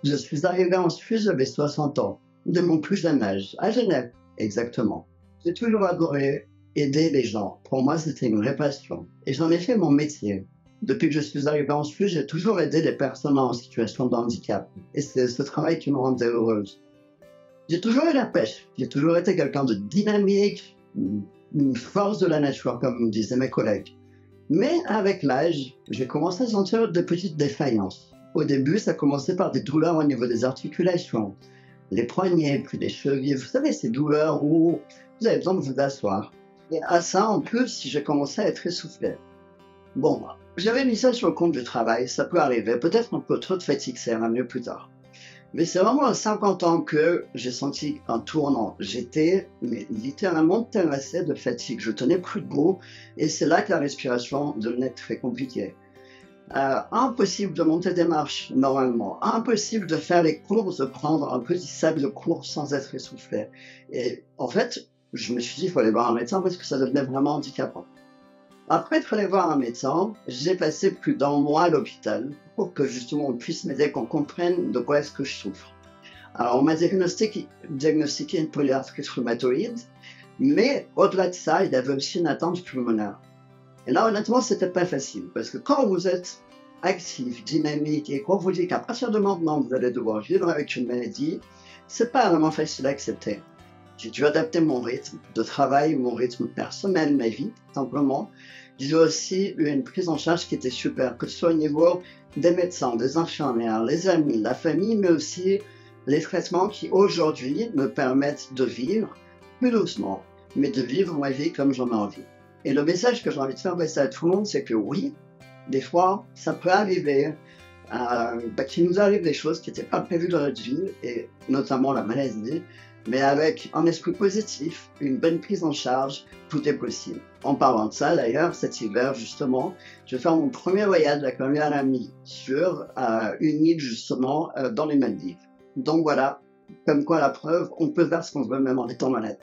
Je suis arrivé en Suisse, j'avais 60 ans, de mon plus jeune âge, à Genève, exactement. J'ai toujours adoré aider les gens. Pour moi, c'était une vraie passion. Et j'en ai fait mon métier. Depuis que je suis arrivé en Suisse, j'ai toujours aidé les personnes en situation de handicap. Et c'est ce travail qui me rendait heureuse. J'ai toujours eu la pêche. J'ai toujours été quelqu'un de dynamique, une force de la nature, comme me disaient mes collègues. Mais avec l'âge, j'ai commencé à sentir de petites défaillances. Au début, ça commençait par des douleurs au niveau des articulations, les poignets, puis les chevilles. Vous savez, ces douleurs où vous avez besoin de vous asseoir. Et à ça, en plus, j'ai commencé à être essoufflé. Bon, j'avais mis ça sur le compte du travail, ça peut arriver. Peut-être un peu trop de fatigue, ça ira mieux plus tard. Mais c'est vraiment à 50 ans que j'ai senti un tournant. J'étais littéralement terrassé de fatigue. Je tenais plus debout et c'est là que la respiration devenait très compliquée. Impossible de monter des marches normalement. Impossible de faire les courses, de prendre un petit sac de course sans être essoufflé. Et en fait, je me suis dit, il faut aller voir un médecin parce que ça devenait vraiment handicapant. Après être allé voir un médecin, j'ai passé plus d'un mois à l'hôpital pour que justement on puisse m'aider, qu'on comprenne de quoi est-ce que je souffre. Alors on m'a diagnostiqué une polyarthrite rhumatoïde, mais au-delà de ça, il y avait aussi une atteinte pulmonaire. Et là, honnêtement, c'était pas facile, parce que quand vous êtes actif, dynamique, et qu'on vous dit qu'à partir de maintenant, vous allez devoir vivre avec une maladie, c'est pas vraiment facile à accepter. J'ai dû adapter mon rythme de travail, mon rythme personnel, ma vie, simplement. J'ai aussi eu une prise en charge qui était super, que ce soit au niveau des médecins, des infirmières, les amis, la famille, mais aussi les traitements qui aujourd'hui me permettent de vivre plus doucement, mais de vivre ma vie comme j'en ai envie. Et le message que j'ai envie de faire passer à tout le monde, c'est que oui, des fois, ça peut arriver, qu'il nous arrive des choses qui n'étaient pas prévues dans notre vie, et notamment la maladie, mais avec un esprit positif, une bonne prise en charge, tout est possible. En parlant de ça, d'ailleurs, cet hiver, justement, je vais faire mon premier voyage avec ma meilleure amie sur une île, justement, dans les Maldives. Donc voilà, comme quoi la preuve, on peut faire ce qu'on veut même en étant malade.